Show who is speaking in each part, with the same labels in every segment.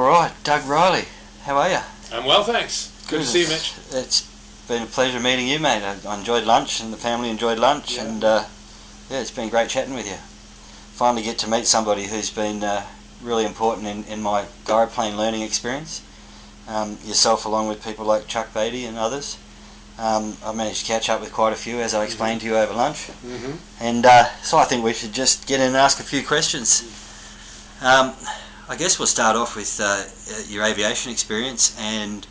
Speaker 1: right, Doug Riley, how are you?
Speaker 2: I'm well, thanks. Good to see you, Mitch.
Speaker 1: It's been a pleasure meeting you, mate. I enjoyed lunch, and the family enjoyed lunch, and it's been great chatting with you. Finally get to meet somebody who's been really important in my gyroplane learning experience. Yourself, along with people like Chuck Beatty and others. I've managed to catch up with quite a few, as I explained to you over lunch. And so I think we should just get in and ask a few questions. I guess we'll start off with your aviation experience, and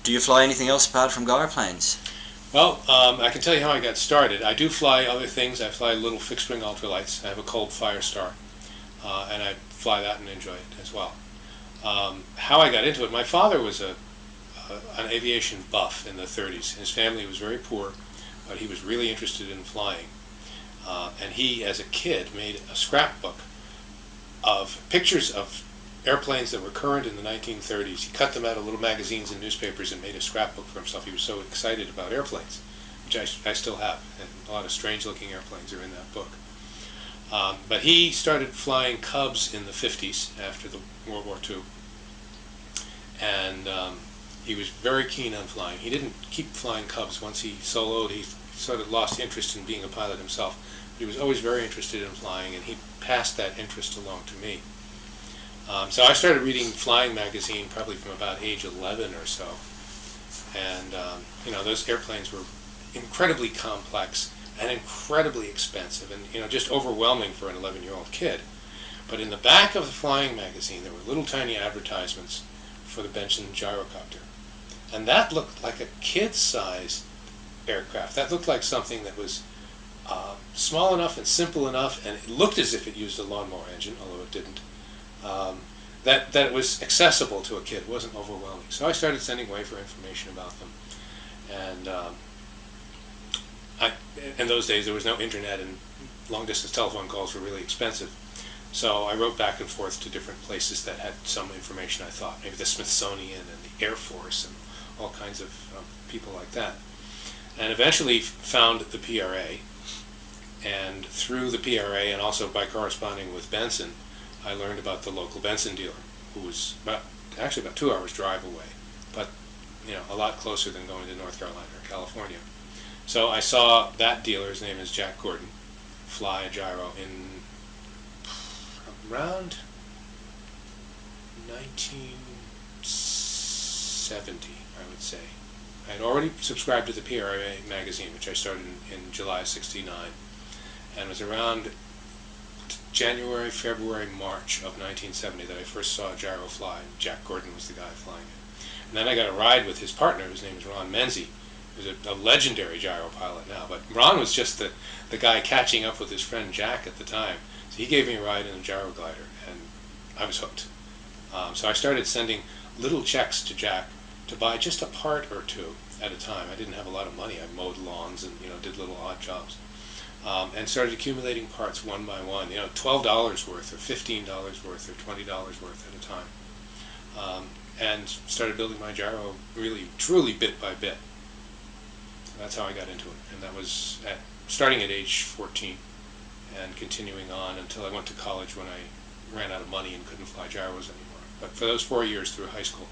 Speaker 1: do you fly anything else apart from gyroplanes?
Speaker 2: Well, I can tell you how I got started. I do fly other things. I fly little fixed-wing ultralights. I have a Colt Firestar, and I fly that and enjoy it as well. How I got into it, my father was an aviation buff in the 30s. His family was very poor, but he was really interested in flying. And he, as a kid, made a scrapbook of pictures of airplanes that were current in the 1930s. He cut them out of little magazines and newspapers and made a scrapbook for himself. He was so excited about airplanes, which I still have, and a lot of strange-looking airplanes are in that book. But he started flying Cubs in the 50s after the World War II, and he was very keen on flying. He didn't keep flying Cubs. Once he soloed, he sort of lost interest in being a pilot himself. But he was always very interested in flying, and he passed that interest along to me. So I started reading Flying Magazine probably from about age 11 or so. And, those airplanes were incredibly complex and incredibly expensive and, just overwhelming for an 11-year-old kid. But in the back of the Flying Magazine, there were little tiny advertisements for the Benson gyrocopter. And that looked like a kid-sized aircraft. That looked like something that was small enough and simple enough, and it looked as if it used a lawnmower engine, although it didn't. That it was accessible to a kid. It wasn't overwhelming. So I started sending away for information about them. And in those days, there was no internet, and long-distance telephone calls were really expensive. So I wrote back and forth to different places that had some information, I thought. Maybe the Smithsonian and the Air Force and all kinds of people like that. And eventually found the PRA. And through the PRA, and also by corresponding with Benson, I learned about the local Benson dealer, who was about 2 hours drive away, but a lot closer than going to North Carolina or California. So I saw that dealer, his name is Jack Gordon, fly a gyro in around 1970, I would say. I had already subscribed to the PRA magazine, which I started in July '69, and it was around January, February, March of 1970 that I first saw a gyro fly, and Jack Gordon was the guy flying it. And then I got a ride with his partner, whose name is Ron Menzie, who's a legendary gyro pilot now. But Ron was just the guy catching up with his friend Jack at the time. So he gave me a ride in a gyro glider, and I was hooked. So I started sending little checks to Jack to buy just a part or two at a time. I didn't have a lot of money. I mowed lawns and did little odd jobs. And started accumulating parts one by one, $12 worth or $15 worth or $20 worth at a time. And started building my gyro really, truly bit by bit. So that's how I got into it. And that was starting at age 14 and continuing on until I went to college when I ran out of money and couldn't fly gyros anymore. But for those 4 years through high school,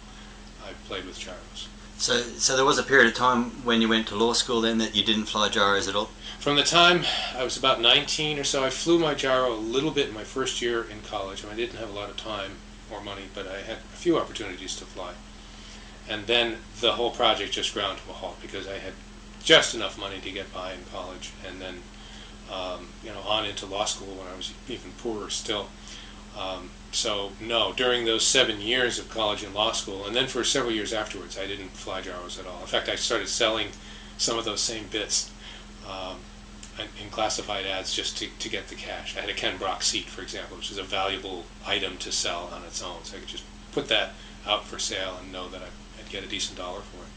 Speaker 2: I played with gyros.
Speaker 1: So there was a period of time when you went to law school then that you didn't fly gyros at all?
Speaker 2: From the time I was about 19 or so, I flew my gyro a little bit in my first year in college. I didn't have a lot of time or money, but I had a few opportunities to fly. And then the whole project just ground to a halt because I had just enough money to get by in college, and then on into law school when I was even poorer still. So no, during those 7 years of college and law school, and then for several years afterwards, I didn't fly gyros at all. In fact, I started selling some of those same bits in classified ads just to get the cash. I had a Ken Brock seat, for example, which is a valuable item to sell on its own. So I could just put that out for sale and know that I'd get a decent dollar for it.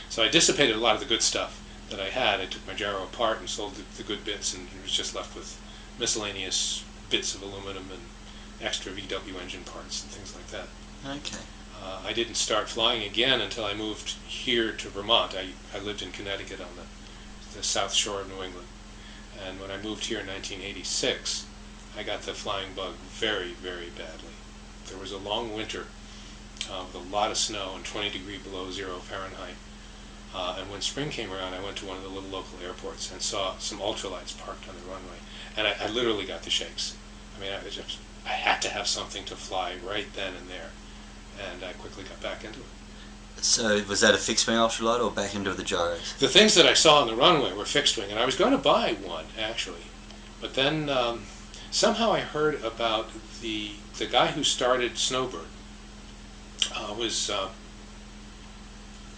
Speaker 2: So I dissipated a lot of the good stuff that I had. I took my gyro apart and sold the good bits, and was just left with miscellaneous bits of aluminum and extra VW engine parts and things like that.
Speaker 1: Okay.
Speaker 2: I didn't start flying again until I moved here to Vermont. I lived in Connecticut on the south shore of New England. And when I moved here in 1986, I got the flying bug very, very badly. There was a long winter with a lot of snow and 20 degree below zero Fahrenheit. And when spring came around, I went to one of the little local airports and saw some ultralights parked on the runway, and I literally got the shakes. I mean, I had to have something to fly right then and there, and I quickly got back into it.
Speaker 1: So was that a fixed wing ultralight or back into the gyros?
Speaker 2: The things that I saw on the runway were fixed wing, and I was going to buy one actually, but then somehow I heard about the guy who started Snowbird. Was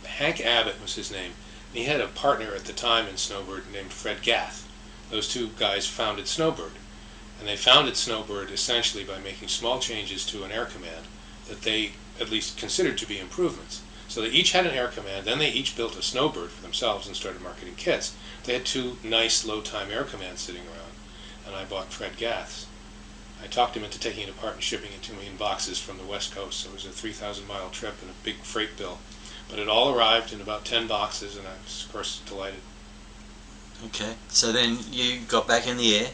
Speaker 2: Hank Abbott was his name. And he had a partner at the time in Snowbird named Fred Gath. Those two guys founded Snowbird, and they founded Snowbird essentially by making small changes to an air command that they at least considered to be improvements. So they each had an air command, then they each built a Snowbird for themselves and started marketing kits. They had two nice low-time air commands sitting around, and I bought Fred Gath's. I talked him into taking it apart and shipping it to me in boxes from the West Coast. So it was a 3,000-mile trip and a big freight bill. But it all arrived in about 10 boxes, and I was, of course, delighted.
Speaker 1: Okay, so then you got back in the air?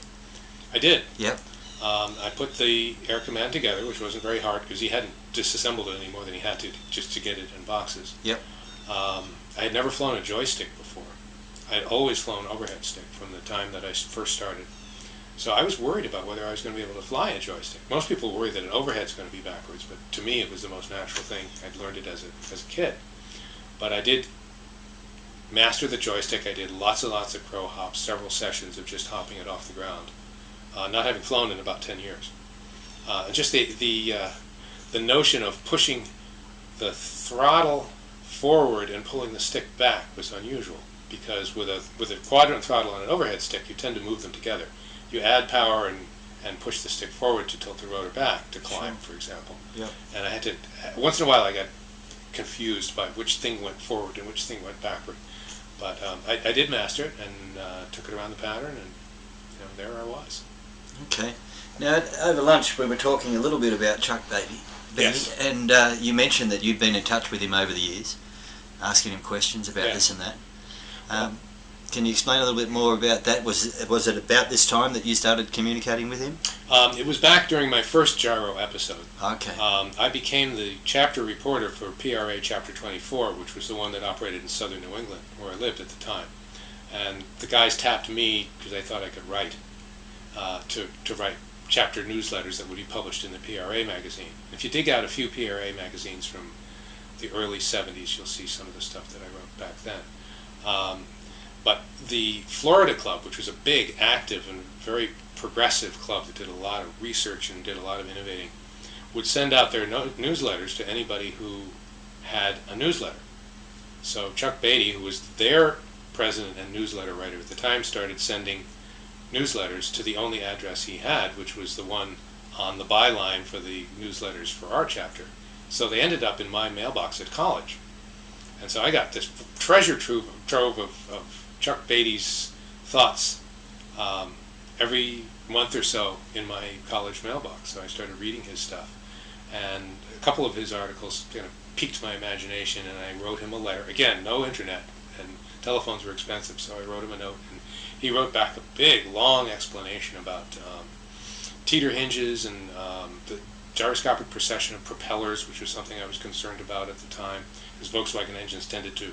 Speaker 2: I did.
Speaker 1: Yep.
Speaker 2: I put the air command together, which wasn't very hard because he hadn't disassembled it any more than he had to just to get it in boxes.
Speaker 1: Yep.
Speaker 2: I had never flown a joystick before. I had always flown overhead stick from the time that I first started. So I was worried about whether I was going to be able to fly a joystick. Most people worry that an overhead's going to be backwards, but to me it was the most natural thing. I'd learned it as a kid. But I did master the joystick. I did lots and lots of crow hops, several sessions of just hopping it off the ground, not having flown in about 10 years. Just the notion of pushing the throttle forward and pulling the stick back was unusual, because with a quadrant throttle on an overhead stick, you tend to move them together. You add power and push the stick forward to tilt the rotor back to climb, for example.
Speaker 1: Yep.
Speaker 2: And I had to, once in a while I got confused by which thing went forward and which thing went backward. But I did master it and took it around the pattern, and there I was.
Speaker 1: Okay. Now, over lunch we were talking a little bit about Chuck Beatty.
Speaker 2: Yes.
Speaker 1: And you mentioned that you'd been in touch with him over the years, asking him questions about this and that. Can you explain a little bit more about that? Was it about this time that you started communicating with him?
Speaker 2: It was back during my first gyro episode.
Speaker 1: Okay.
Speaker 2: I became the chapter reporter for PRA Chapter 24, which was the one that operated in southern New England, where I lived at the time. And the guys tapped me because they thought I could write, to write chapter newsletters that would be published in the PRA magazine. If you dig out a few PRA magazines from the early 70s, you'll see some of the stuff that I wrote back then. But the Florida Club, which was a big, active, and very progressive club that did a lot of research and did a lot of innovating, would send out their newsletters to anybody who had a newsletter. So Chuck Beatty, who was their president and newsletter writer at the time, started sending newsletters to the only address he had, which was the one on the byline for the newsletters for our chapter. So they ended up in my mailbox at college. And so I got this treasure trove of Chuck Beatty's thoughts every month or so in my college mailbox. So I started reading his stuff, and a couple of his articles kind of piqued my imagination, and I wrote him a letter. Again, no internet, and telephones were expensive, so I wrote him a note, and he wrote back a big, long explanation about teeter hinges and the gyroscopic precession of propellers, which was something I was concerned about at the time, because Volkswagen engines tended to,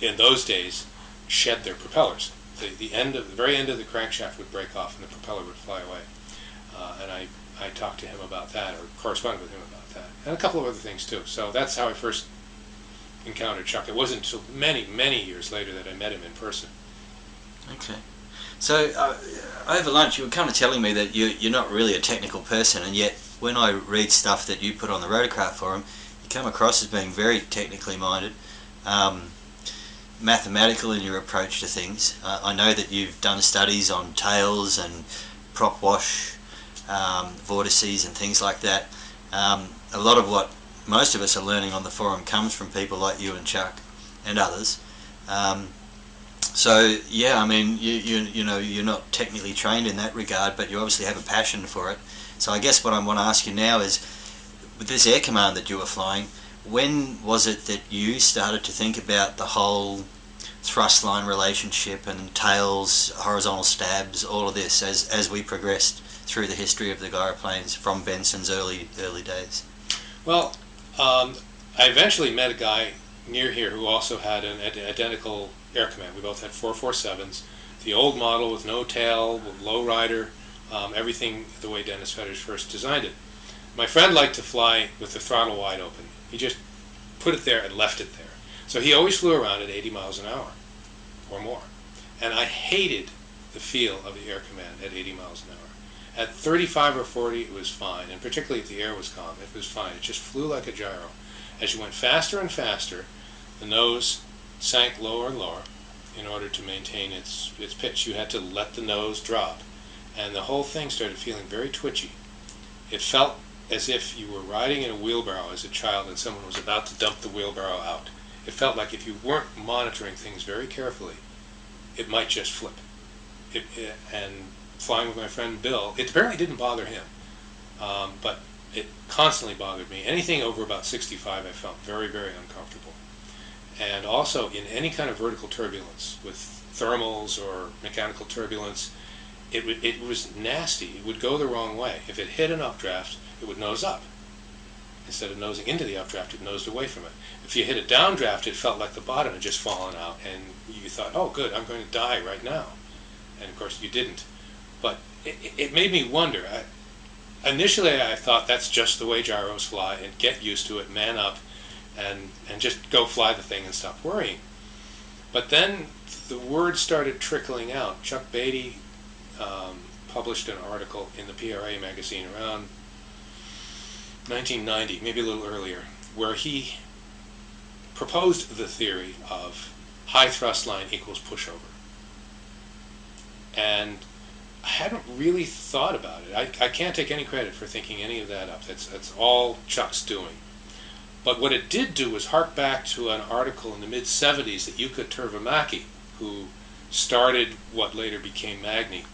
Speaker 2: in those days, shed their propellers. The very end of the crankshaft would break off and the propeller would fly away. And I talked to him about that, or corresponded with him about that, and a couple of other things too. So that's how I first encountered Chuck. It wasn't until many, many years later that I met him in person.
Speaker 1: Okay. So over lunch you were kind of telling me that you're not really a technical person, and yet when I read stuff that you put on the Rotorcraft Forum, you come across as being very technically minded. Mathematical in your approach to things. I know that you've done studies on tails and prop wash, vortices and things like that. A lot of what most of us are learning on the forum comes from people like you and Chuck and others. So yeah, I mean, you know, you're not technically trained in that regard, but you obviously have a passion for it. So I guess what I want to ask you now is, with this air command that you were flying, when was it that you started to think about the whole thrust line relationship and tails, horizontal stabs, all of this as we progressed through the history of the gyroplanes from Benson's early days?
Speaker 2: Well, I eventually met a guy near here who also had an identical air command. We both had 447s, the old model with no tail, with low rider, everything the way Dennis Fetters first designed it. My friend liked to fly with the throttle wide open. He just put it there and left it there. So he always flew around at 80 miles an hour or more. And I hated the feel of the air command at 80 miles an hour. At 35 or 40, it was fine, and particularly if the air was calm, it was fine. It just flew like a gyro. As you went faster and faster, the nose sank lower and lower in order to maintain its pitch. You had to let the nose drop, and the whole thing started feeling very twitchy. It felt as if you were riding in a wheelbarrow as a child and someone was about to dump the wheelbarrow out. It felt like if you weren't monitoring things very carefully, it might just flip. And flying with my friend Bill, it apparently didn't bother him, but it constantly bothered me. Anything over about 65 I felt very, very uncomfortable. And also in any kind of vertical turbulence, with thermals or mechanical turbulence, it was nasty. It would go the wrong way. If it hit an updraft, it would nose up. Instead of nosing into the updraft, it nosed away from it. If you hit a downdraft, it felt like the bottom had just fallen out, and you thought, oh good, I'm going to die right now. And of course you didn't. But it made me wonder. Initially I thought that's just the way gyros fly, and get used to it, man up, and just go fly the thing and stop worrying. But then the word started trickling out. Chuck Beatty published an article in the PRA magazine around 1990, maybe a little earlier, where he proposed the theory of high thrust line equals pushover. And I hadn't really thought about it. I can't take any credit for thinking any of that up. That's all Chuck's doing. But what it did do was hark back to an article in the mid-70s that Jukka Tervamäki, who started what later became Magni,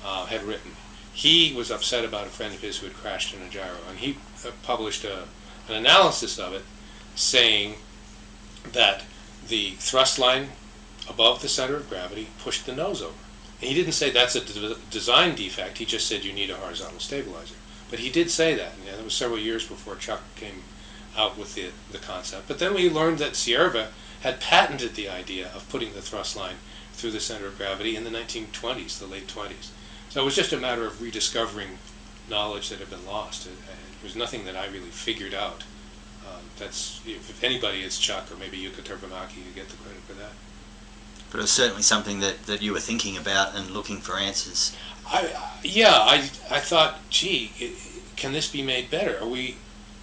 Speaker 2: had written. He was upset about a friend of his who had crashed in a gyro, and he published an analysis of it, saying that the thrust line above the center of gravity pushed the nose over. And he didn't say that's a design defect, he just said you need a horizontal stabilizer. But he did say that, and that was several years before Chuck came out with the concept. But then we learned that Sierva had patented the idea of putting the thrust line through the center of gravity in the 1920s, the late 20s. So it was just a matter of rediscovering knowledge that had been lost. It was nothing that I really figured out. That's, if anybody, it's Chuck or maybe Jukka Tervamäki, you get the credit for that.
Speaker 1: But it was certainly something that you were thinking about and looking for answers.
Speaker 2: I thought, gee, can this be made better? Are we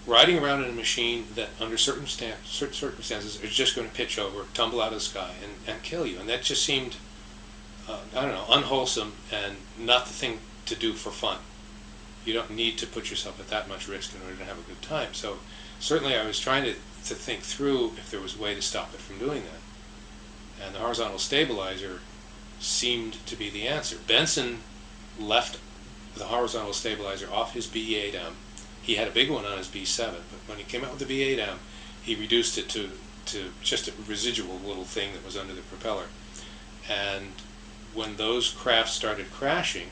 Speaker 2: riding around in a machine that under certain circumstances is just going to pitch over, tumble out of the sky, and kill you? And that just seemed, unwholesome and not the thing to do for fun. You don't need to put yourself at that much risk in order to have a good time. So certainly I was trying to think through if there was a way to stop it from doing that. And the horizontal stabilizer seemed to be the answer. Benson left the horizontal stabilizer off his B8M. He had a big one on his B7, but when he came out with the B8M, he reduced it to just a residual little thing that was under the propeller. And when those craft started crashing,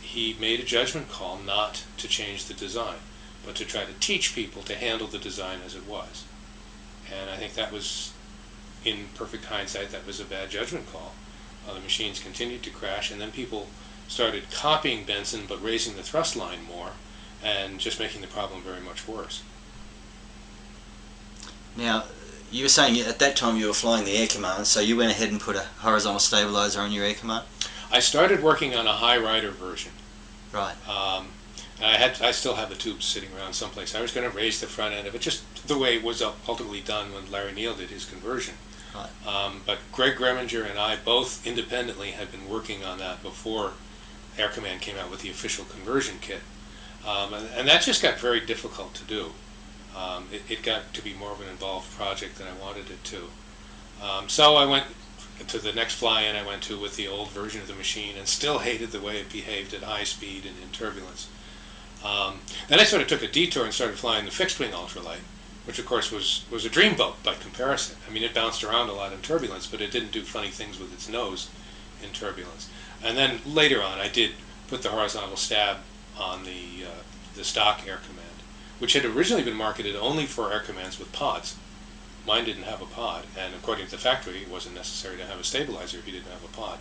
Speaker 2: he made a judgment call not to change the design, but to try to teach people to handle the design as it was. And I think that was, in perfect hindsight, that was a bad judgment call. The machines continued to crash, and then people started copying Benson but raising the thrust line more and just making the problem very much worse.
Speaker 1: Now, you were saying at that time you were flying the Air Command, so you went ahead and put a horizontal stabilizer on your Air Command?
Speaker 2: I started working on a high rider version.
Speaker 1: Right.
Speaker 2: I still have the tubes sitting around someplace. I was going to raise the front end of it, just the way it was ultimately done when Larry Neal did his conversion.
Speaker 1: Right.
Speaker 2: But Greg Greminger and I both independently had been working on that before Air Command came out with the official conversion kit. And that just got very difficult to do. It got to be more of an involved project than I wanted it to. So I went to the next fly-in I went to with the old version of the machine and still hated the way it behaved at high speed and in turbulence. Then I sort of took a detour and started flying the fixed-wing ultralight, which of course was a dreamboat by comparison. I mean, it bounced around a lot in turbulence, but it didn't do funny things with its nose in turbulence. And then later on I did put the horizontal stab on the stock Air Command, which had originally been marketed only for air commands with pods. Mine didn't have a pod, and according to the factory, it wasn't necessary to have a stabilizer if you didn't have a pod.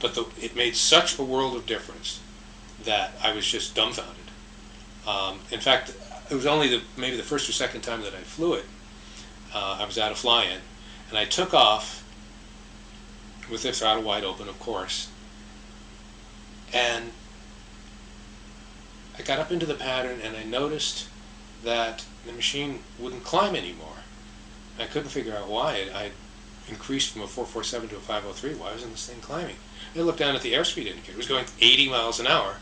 Speaker 2: But it made such a world of difference that I was just dumbfounded. In fact, it was only maybe the first or second time that I flew it. I was at a fly-in, and I took off with the throttle wide open, of course, and I got up into the pattern, and I noticed that the machine wouldn't climb anymore. I couldn't figure out why. I increased from a 447 to a 503. Why wasn't this thing climbing? I looked down at the airspeed indicator. It was going 80 miles an hour.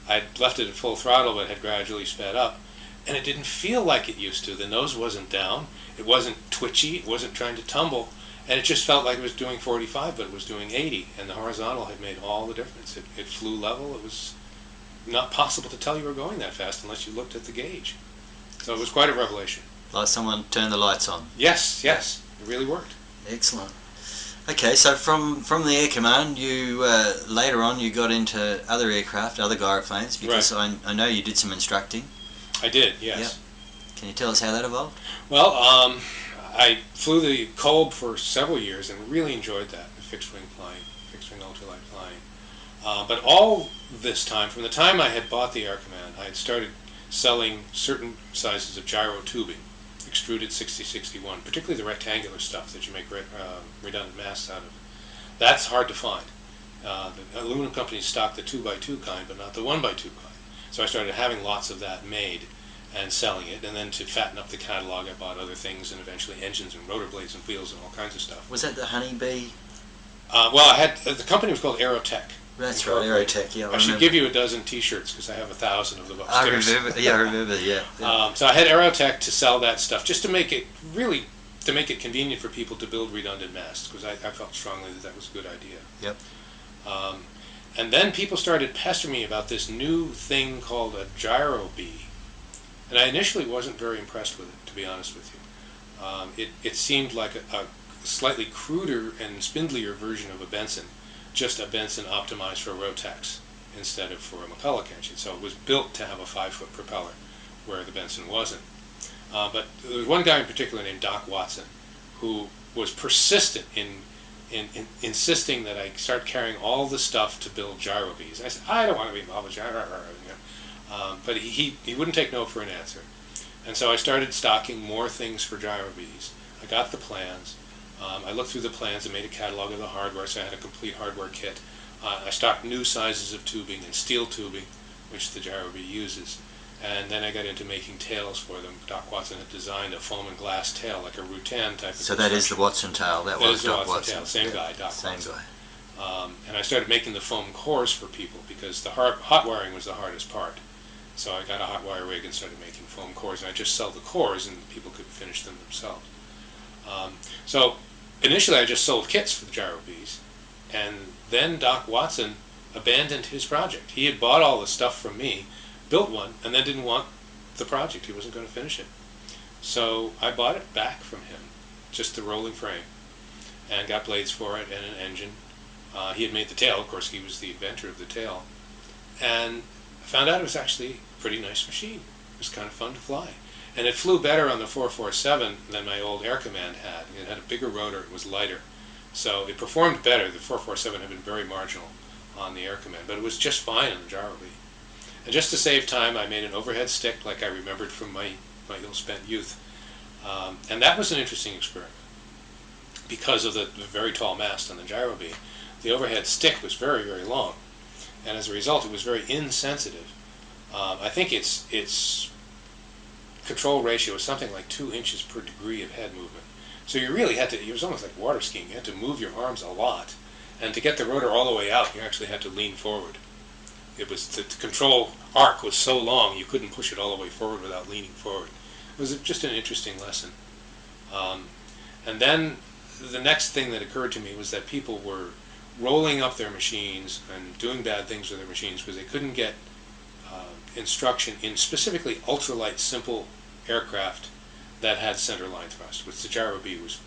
Speaker 2: I'd left it at full throttle, but had gradually sped up, and it didn't feel like it used to. The nose wasn't down. It wasn't twitchy. It wasn't trying to tumble, and it just felt like it was doing 45, but it was doing 80, and the horizontal had made all the difference. It flew level. It was not possible to tell you were going that fast unless you looked at the gauge. So it was quite a revelation.
Speaker 1: Like someone turned the lights on.
Speaker 2: Yes, it really worked.
Speaker 1: Excellent. Okay, so from the Air Command, you later on you got into other aircraft, other gyroplanes, because right. I know you did some instructing.
Speaker 2: I did, yes.
Speaker 1: Yep. Can you tell us how that evolved?
Speaker 2: Well, I flew the Kolb for several years and really enjoyed that, the fixed-wing flying, fixed-wing ultralight flying. But all this time, from the time I had bought the Air Command, I had started selling certain sizes of gyro tubing, extruded 6061, particularly the rectangular stuff that you make redundant masts out of. That's hard to find. The aluminum companies stock the 2x2 kind, but not the 1x2 kind. So I started having lots of that made and selling it, and then to fatten up the catalog, I bought other things, and eventually engines and rotor blades and wheels and all kinds of stuff.
Speaker 1: Was that the Honeybee?
Speaker 2: Well, I had the company was called Aerotech.
Speaker 1: That's right, Aerotech. Yeah,
Speaker 2: I should give you a dozen T-shirts because I have 1,000 of them upstairs.
Speaker 1: I remember. Yeah.
Speaker 2: So I had Aerotech to sell that stuff, just to make it convenient for people to build redundant masts, because I felt strongly that was a good idea.
Speaker 1: Yep.
Speaker 2: And then people started pestering me about this new thing called a gyro bee, and I initially wasn't very impressed with it, to be honest with you. It seemed like a slightly cruder and spindlier version of a Benson. Just a Benson optimized for Rotax instead of for a McCulloch engine. So it was built to have a 5-foot propeller, where the Benson wasn't. But there was one guy in particular named Doc Watson who was persistent in insisting that I start carrying all the stuff to build gyro bees. I said, I don't want to be involved with gyro. But he wouldn't take no for an answer. And so I started stocking more things for gyro bees. I got the plans. I looked through the plans and made a catalog of the hardware, so I had a complete hardware kit. I stocked new sizes of tubing and steel tubing, which the gyro bee uses. And then I got into making tails for them. Doc Watson had designed a foam and glass tail, like a Rutan type of
Speaker 1: So that is the Watson tail. That was Doc Watson.
Speaker 2: Tail. Same guy, Doc
Speaker 1: Same
Speaker 2: Watson.
Speaker 1: guy.
Speaker 2: And I started making the foam cores for people because the hot wiring was the hardest part. So I got a hot wire rig and started making foam cores, and I just sell the cores and people could finish them themselves. So initially I just sold kits for the gyro bees, and then Doc Watson abandoned his project. He had bought all the stuff from me, built one, and then didn't want the project. He wasn't going to finish it. So I bought it back from him, just the rolling frame, and got blades for it and an engine. He had made the tail. Of course, he was the inventor of the tail. And I found out it was actually a pretty nice machine. It was kind of fun to fly. And it flew better on the 447 than my old Air Command had. It had a bigger rotor. It was lighter. So it performed better. The 447 had been very marginal on the Air Command, but it was just fine on the gyro bee. And just to save time, I made an overhead stick like I remembered from my ill-spent youth. And that was an interesting experiment. Because of the very tall mast on the gyro bee, the overhead stick was very, very long. And as a result, it was very insensitive. I think its control ratio was something like 2 inches per degree of head movement. So you really had to, it was almost like water skiing. You had to move your arms a lot. And to get the rotor all the way out, you actually had to lean forward. It was, the control arc was so long, you couldn't push it all the way forward without leaning forward. It was just an interesting lesson. And then the next thing that occurred to me was that people were rolling up their machines and doing bad things with their machines because they couldn't get instruction in specifically ultralight, simple aircraft that had center line thrust, which the gyro bee was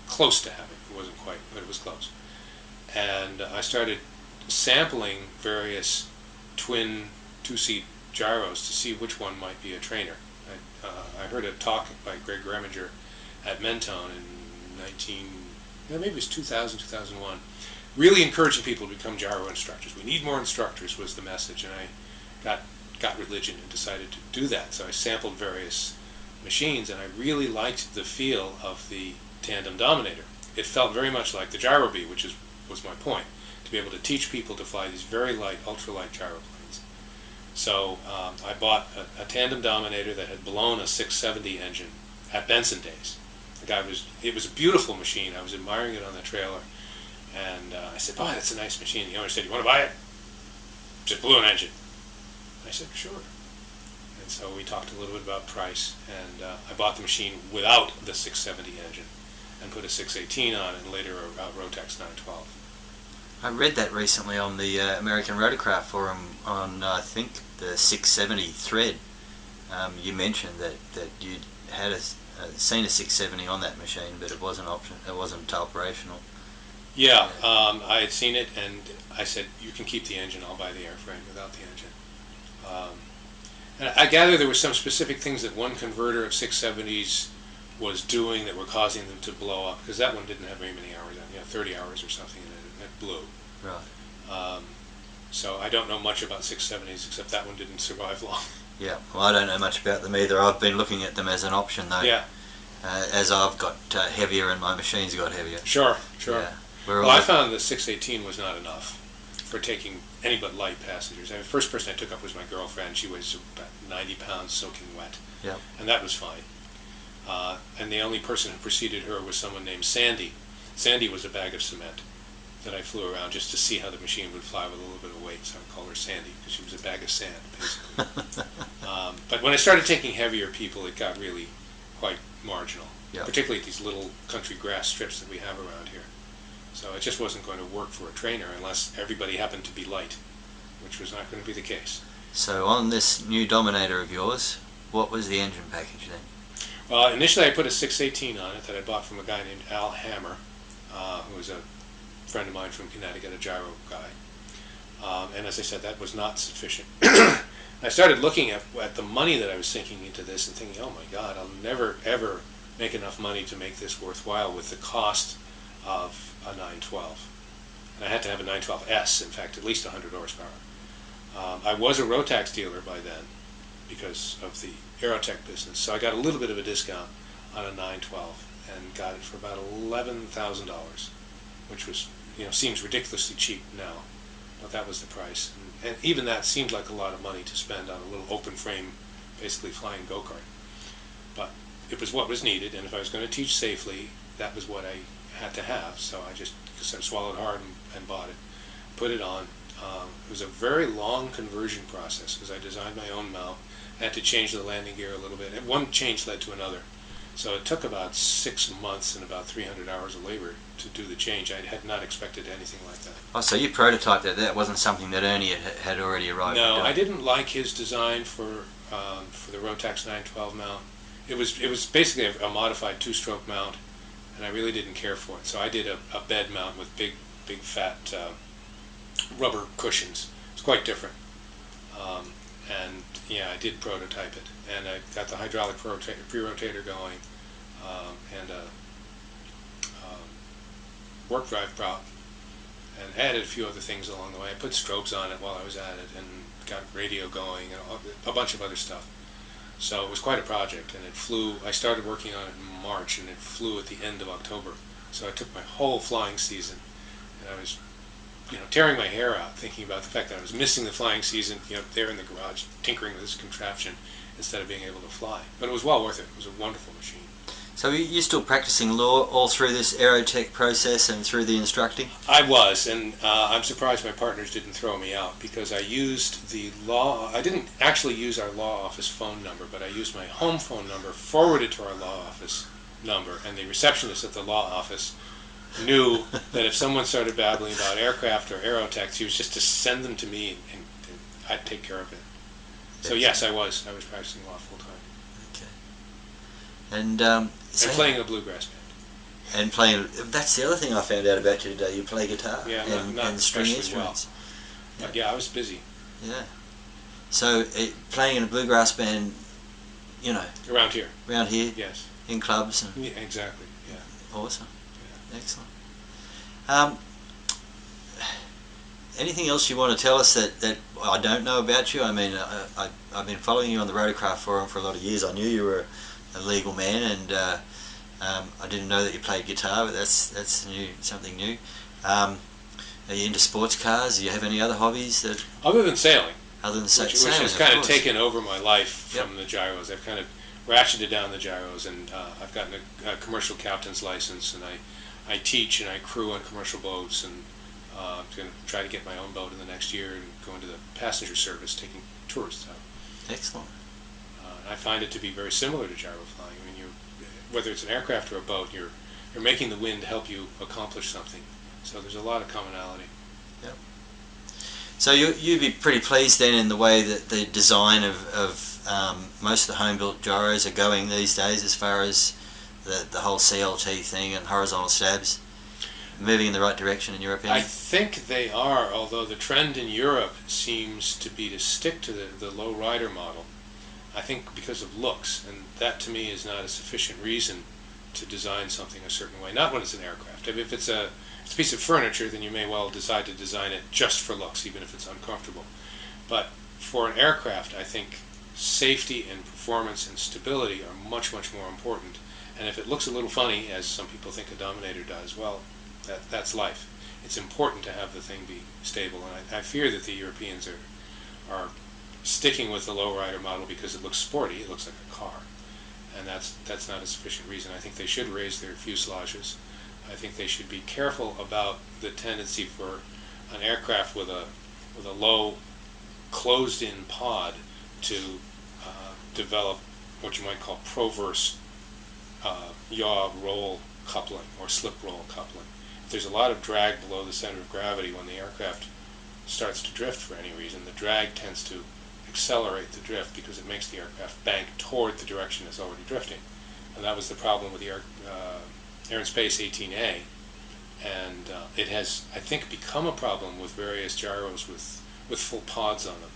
Speaker 2: close to having. It wasn't quite, but it was close. And I started sampling various twin two-seat gyros to see which one might be a trainer. I heard a talk by Greg Greminger at Mentone in maybe it was 2000, 2001, really encouraging people to become gyro instructors. We need more instructors was the message, and I got religion and decided to do that. So I sampled various machines, and I really liked the feel of the tandem dominator. It felt very much like the Gyro Bee, which was my point, to be able to teach people to fly these very light, ultralight gyroplanes. So I bought a tandem dominator that had blown a 670 engine at Benson days. It was a beautiful machine. I was admiring it on the trailer, and I said, "Boy, that's a nice machine." The owner said, "You want to buy it? Just blew an engine." I said, "Sure." And so we talked a little bit about price, and I bought the machine without the 670 engine and put a 618 on it, and later a Rotax 912.
Speaker 1: I read that recently on the American Rotorcraft Forum on, I think, the 670 thread. You mentioned that you had seen a 670 on that machine, but it wasn't operational.
Speaker 2: Yeah, I had seen it, and I said, "You can keep the engine. I'll buy the airframe without the engine." And I gather there were some specific things that one converter of 670s was doing that were causing them to blow up, because that one didn't have very many hours on it, 30 hours or something, and it blew.
Speaker 1: Right.
Speaker 2: So I don't know much about 670s, except that one didn't survive long.
Speaker 1: Yeah, well, I don't know much about them either. I've been looking at them as an option, though.
Speaker 2: Yeah.
Speaker 1: As I've got heavier and my machines got heavier.
Speaker 2: Sure.
Speaker 1: Yeah.
Speaker 2: Well, I found the 618 was not enough for taking any but light passengers. The first person I took up was my girlfriend. She was about 90 pounds soaking wet.
Speaker 1: Yeah.
Speaker 2: And that was fine. And the only person who preceded her was someone named Sandy. Sandy was a bag of cement that I flew around just to see how the machine would fly with a little bit of weight, so I called her Sandy, because she was a bag of sand, basically. But when I started taking heavier people, it got really quite marginal, particularly at these little country grass strips that we have around here. So it just wasn't going to work for a trainer unless everybody happened to be light, which was not going to be the case.
Speaker 1: So on this new Dominator of yours, what was the engine package then?
Speaker 2: Well, initially I put a 618 on it that I bought from a guy named Al Hammer, who was a friend of mine from Connecticut, a gyro guy. And as I said, that was not sufficient. I started looking at the money that I was sinking into this and thinking, oh my God, I'll never ever make enough money to make this worthwhile with the cost of a 912. And I had to have a 912S, in fact, at least 100 horsepower. I was a Rotax dealer by then because of the Aerotech business, so I got a little bit of a discount on a 912 and got it for about $11,000, which was, seems ridiculously cheap now, but that was the price. And even that seemed like a lot of money to spend on a little open frame, basically flying go-kart. But it was what was needed, and if I was going to teach safely, that was what I had to have. So I just swallowed hard and bought it, put it on. It was a very long conversion process because I designed my own mount. I had to change the landing gear a little bit, and one change led to another. So it took about 6 months and about 300 hours of labor to do the change. I had not expected anything like that.
Speaker 1: Oh, so you prototyped that? That wasn't something that Ernie had already arrived at?
Speaker 2: No, I didn't like his design for the Rotax 912 mount. It was basically a modified two-stroke mount, and I really didn't care for it. So I did a bed mount with big fat rubber cushions. It's quite different. And yeah, I did prototype it, and I got the hydraulic pre-rotator going, and a warp drive prop, and added a few other things along the way. I put strobes on it while I was at it, and got radio going, and a bunch of other stuff. So it was quite a project, and it flew. I started working on it in March, and it flew at the end of October. So I took my whole flying season, and I was tearing my hair out thinking about the fact that I was missing the flying season, there in the garage, tinkering with this contraption instead of being able to fly. But it was well worth it. It was a wonderful machine.
Speaker 1: So you're still practicing law all through this Aerotech process and through the instructing?
Speaker 2: I was, and I'm surprised my partners didn't throw me out because I used the law. I didn't actually use our law office phone number, but I used my home phone number forwarded to our law office number, and the receptionist at the law office knew that if someone started babbling about aircraft or Aerotech, she was just to send them to me, and I'd take care of it. So yes, I was practicing law full time.
Speaker 1: Okay. And
Speaker 2: playing a bluegrass band.
Speaker 1: And playing. That's the other thing I found out about you today. You play guitar.
Speaker 2: Yeah, not
Speaker 1: and string
Speaker 2: especially
Speaker 1: instruments.
Speaker 2: Well. But yeah, I was busy.
Speaker 1: Yeah. So playing in a bluegrass band
Speaker 2: Around here.
Speaker 1: Around here?
Speaker 2: Yes.
Speaker 1: In clubs? And
Speaker 2: Yeah, exactly, yeah.
Speaker 1: Awesome.
Speaker 2: Yeah.
Speaker 1: Excellent. Anything else you want to tell us that I don't know about you? I mean, I've been following you on the Rotorcraft Forum for a lot of years. I knew you were a legal man, and I didn't know that you played guitar, but that's new, something new. Are you into sports cars? Do you have any other hobbies that?
Speaker 2: Other than sailing.
Speaker 1: Other than
Speaker 2: sailing, which has kind of taken over my life from the gyros. I've kind of ratcheted down the gyros, and I've gotten a commercial captain's license, and I teach and I crew on commercial boats, and I'm going to try to get my own boat in the next year and go into the passenger service, taking tourists out.
Speaker 1: Excellent.
Speaker 2: I find it to be very similar to gyro flying. I mean, whether it's an aircraft or a boat, you're making the wind help you accomplish something. So there's a lot of commonality.
Speaker 1: Yep. So you'd be pretty pleased then in the way that the design of most of the home-built gyros are going these days, as far as the whole CLT thing and horizontal stabs, moving in the right direction in your opinion?
Speaker 2: I think they are, although the trend in Europe seems to be to stick to the low rider model. I think because of looks, and that to me is not a sufficient reason to design something a certain way. Not when it's an aircraft. If it's a piece of furniture, then you may well decide to design it just for looks, even if it's uncomfortable. But for an aircraft, I think safety and performance and stability are much, much more important. And if it looks a little funny, as some people think a Dominator does, well, that's life. It's important to have the thing be stable, and I fear that the Europeans are sticking with the low-rider model because it looks sporty, it looks like a car, and that's not a sufficient reason. I think they should raise their fuselages. I think they should be careful about the tendency for an aircraft with a low, closed-in pod to develop what you might call proverse yaw-roll coupling or slip-roll coupling. If there's a lot of drag below the center of gravity when the aircraft starts to drift for any reason, the drag tends to accelerate the drift because it makes the aircraft bank toward the direction it's already drifting. And that was the problem with the Air and Space 18A, and it has, I think, become a problem with various gyros with full pods on them.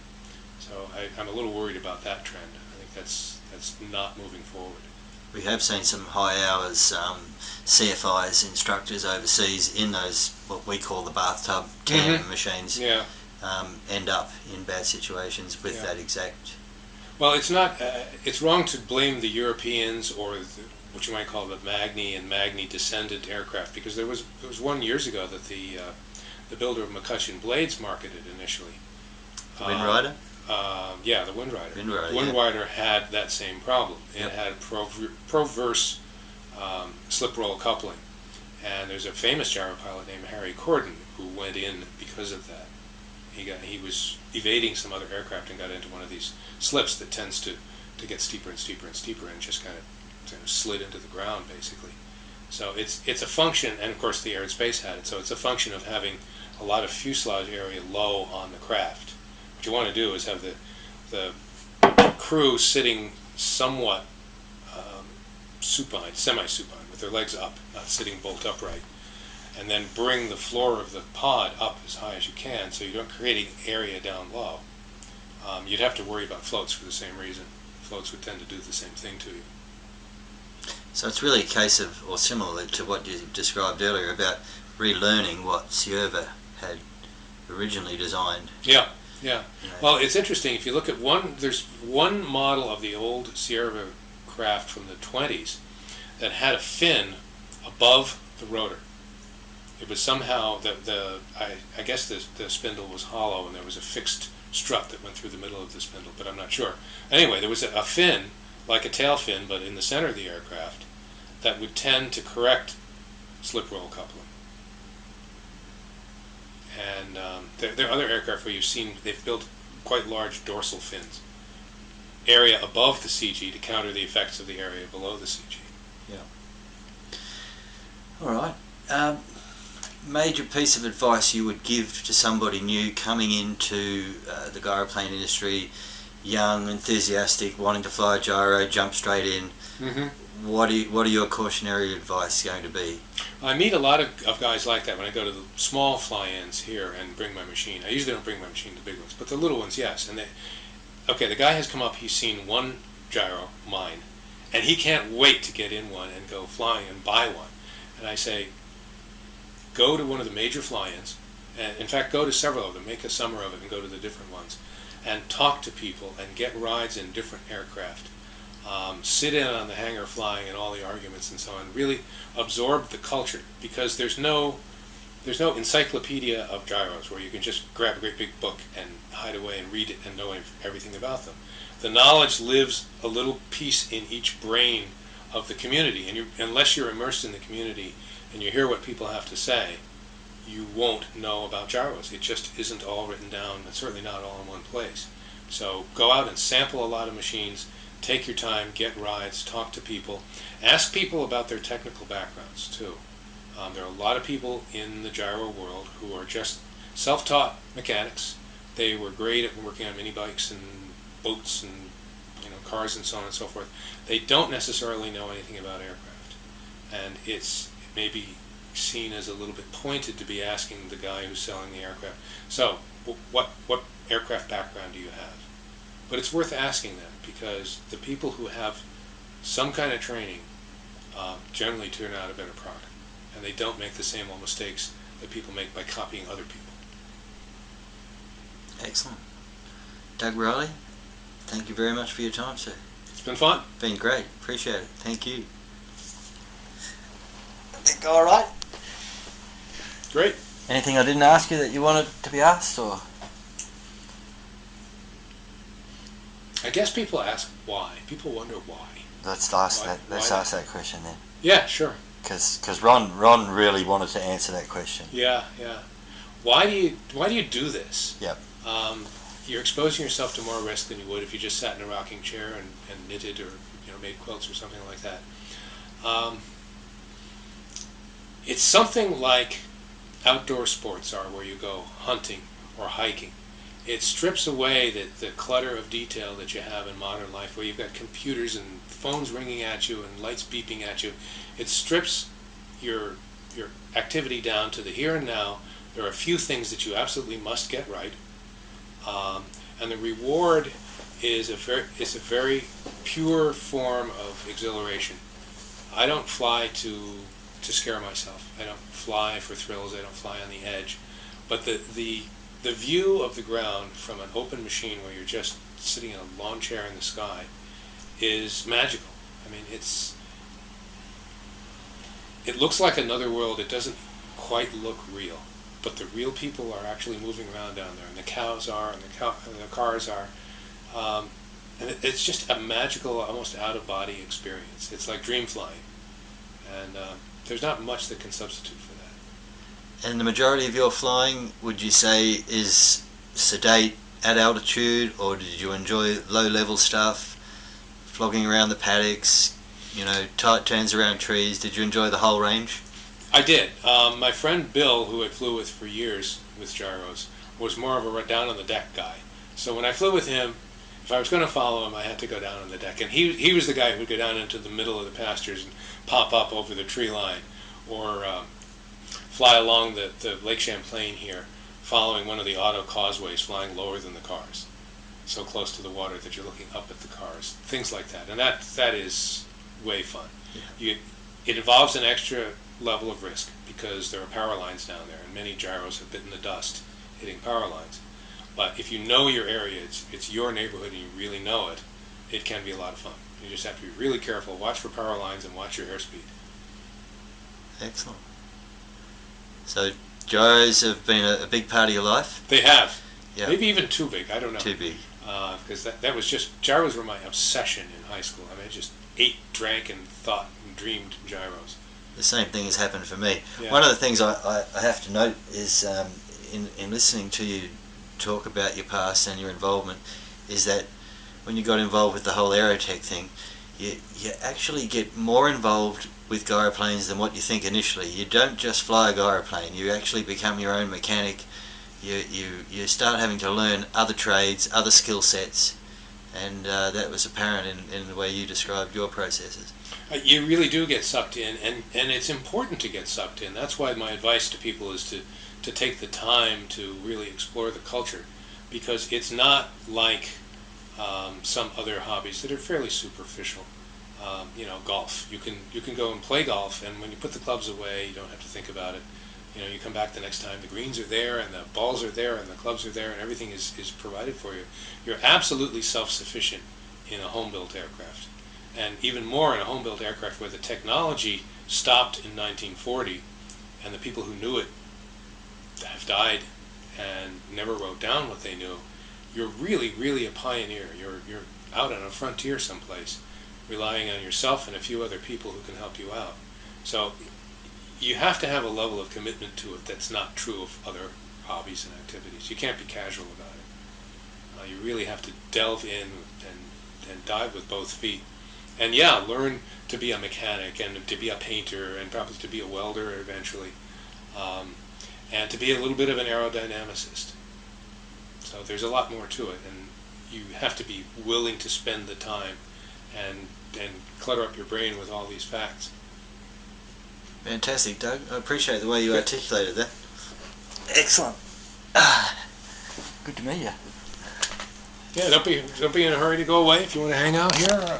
Speaker 2: So I'm a little worried about that trend. I think that's not moving forward.
Speaker 1: We have seen some high hours CFIs instructors overseas in those, what we call the bathtub tandem machines, end up in bad situations with that exact.
Speaker 2: Well, it's not. It's wrong to blame the Europeans or what you might call the Magni and Magni descendant aircraft, because there was one years ago that the builder of McCutcheon blades marketed initially.
Speaker 1: The Wind Rider?
Speaker 2: Yeah, the Wind Rider.
Speaker 1: Wind
Speaker 2: Rider had that same problem. It had proverse slip roll coupling, and there's a famous gyro pilot named Harry Corden who went in because of that. He was evading some other aircraft and got into one of these slips that tends to get steeper and steeper and steeper, and just kind of slid into the ground basically. So it's a function, and of course the Air and Space had it. So it's a function of having a lot of fuselage area low on the craft. What you want to do is have the crew sitting somewhat supine, semi-supine, with their legs up, not sitting bolt upright, and then bring the floor of the pod up as high as you can so you don't create area down low. You'd have to worry about floats for the same reason. Floats would tend to do the same thing to you.
Speaker 1: So it's really a case of, or similar to what you described earlier, about relearning what Cierva had originally designed.
Speaker 2: Yeah. Well, it's interesting. If you look at there's one model of the old Cierva craft from the 20s that had a fin above the rotor. It was somehow I guess the spindle was hollow, and there was a fixed strut that went through the middle of the spindle, but I'm not sure. Anyway, there was a fin, like a tail fin, but in the center of the aircraft, that would tend to correct slip roll coupling. And there are other aircraft where they've built quite large dorsal fins, area above the CG to counter the effects of the area below the CG.
Speaker 1: Yeah. All right. Major piece of advice you would give to somebody new coming into the gyroplane industry, young, enthusiastic, wanting to fly a gyro, jump straight in. What are your cautionary advice going to be?
Speaker 2: I meet a lot of guys like that when I go to the small fly-ins here and bring my machine. I usually don't bring my machine to big ones, but the little ones, yes. And the guy has come up, he's seen one gyro mine, and he can't wait to get in one and go flying and buy one. And I say, go to one of the major fly-ins, and in fact go to several of them, make a summer of it and go to the different ones, and talk to people and get rides in different aircraft. Sit in on the hangar flying and all the arguments and so on. Really absorb the culture, because there's no encyclopedia of gyros where you can just grab a great big book and hide away and read it and know everything about them. The knowledge lives a little piece in each brain of the community, and unless you're immersed in the community and you hear what people have to say, you won't know about gyros. It just isn't all written down, and certainly not all in one place. So go out and sample a lot of machines, take your time, get rides, talk to people, ask people about their technical backgrounds too. There are a lot of people in the gyro world who are just self-taught mechanics. They were great at working on mini bikes and boats and cars and so on and so forth. They don't necessarily know anything about aircraft, and it may be seen as a little bit pointed to be asking the guy who's selling the aircraft, so what aircraft background do you have? But it's worth asking that, because the people who have some kind of training generally turn out a better product, and they don't make the same old mistakes that people make by copying other people.
Speaker 1: Excellent. Doug Riley, thank you very much for your time, sir.
Speaker 2: It's been fun.
Speaker 1: Been great. Appreciate it. Thank you. I think all right.
Speaker 2: Great.
Speaker 1: Anything I didn't ask you that you wanted to be asked, or?
Speaker 2: I guess people ask why. People wonder why.
Speaker 1: Let's ask that question then.
Speaker 2: Yeah, sure.
Speaker 1: Because Ron really wanted to answer that question.
Speaker 2: Yeah. Why do you do this?
Speaker 1: Yep.
Speaker 2: You're exposing yourself to more risk than you would if you just sat in a rocking chair and knitted or made quilts or something like that. It's something like outdoor sports are, where you go hunting or hiking. It strips away the clutter of detail that you have in modern life, where you've got computers and phones ringing at you and lights beeping at you. It strips your activity down to the here and now. There are a few things that you absolutely must get right, and the reward is a very pure form of exhilaration. I don't fly to scare myself. I don't fly for thrills. I don't fly on the edge. But the view of the ground from an open machine where you're just sitting in a lawn chair in the sky is magical. I mean, it looks like another world. It doesn't quite look real, but the real people are actually moving around down there, and the cows are, and the cars are, and it's just a magical, almost out-of-body experience. It's like dream flying, and there's not much that can substitute for that.
Speaker 1: And the majority of your flying, would you say, is sedate at altitude, or did you enjoy low-level stuff, flogging around the paddocks, tight turns around trees? Did you enjoy the whole range?
Speaker 2: I did. My friend Bill, who I flew with for years with gyros, was more of a down-on-the-deck guy. So when I flew with him, if I was going to follow him, I had to go down on the deck. And he was the guy who would go down into the middle of the pastures and pop up over the tree line, or fly along the Lake Champlain here, following one of the auto causeways, flying lower than the cars, so close to the water that you're looking up at the cars, things like that. And that is way fun. Yeah. It involves an extra level of risk, because there are power lines down there, and many gyros have bitten the dust hitting power lines. But if you know your area, it's your neighborhood, and you really know it, it can be a lot of fun. You just have to be really careful, watch for power lines, and watch your airspeed.
Speaker 1: Excellent. So gyros have been a big part of your life?
Speaker 2: They have.
Speaker 1: Yep.
Speaker 2: Maybe even too big, I don't know.
Speaker 1: Too big.
Speaker 2: Because that was just, gyros were my obsession in high school. I mean, I just ate, drank, and thought and dreamed gyros.
Speaker 1: The same thing has happened for me.
Speaker 2: Yeah.
Speaker 1: One of the things I have to note is, in listening to you talk about your past and your involvement, is that when you got involved with the whole aerotech thing, you actually get more involved with gyroplanes than what you think initially. You don't just fly a gyroplane, you actually become your own mechanic. You start having to learn other trades, other skill sets, and that was apparent in the way you described your processes.
Speaker 2: You really do get sucked in, and it's important to get sucked in. That's why my advice to people is to take the time to really explore the culture, because it's not like some other hobbies that are fairly superficial. Golf. You can go and play golf, and when you put the clubs away, you don't have to think about it. You come back the next time, the greens are there, and the balls are there, and the clubs are there, and everything is provided for you. You're absolutely self-sufficient in a home-built aircraft. And even more in a home-built aircraft where the technology stopped in 1940, and the people who knew it have died and never wrote down what they knew. You're really, really a pioneer. You're out on a frontier someplace, relying on yourself and a few other people who can help you out. So you have to have a level of commitment to it that's not true of other hobbies and activities. You can't be casual about it. You really have to delve in and dive with both feet. And learn to be a mechanic and to be a painter and probably to be a welder eventually. And to be a little bit of an aerodynamicist. So there's a lot more to it, and you have to be willing to spend the time and clutter up your brain with all these facts.
Speaker 1: Fantastic, Doug. I appreciate the way you articulated that. Excellent. Good to meet you.
Speaker 2: Yeah, don't be in a hurry to go away. If you want to hang out here,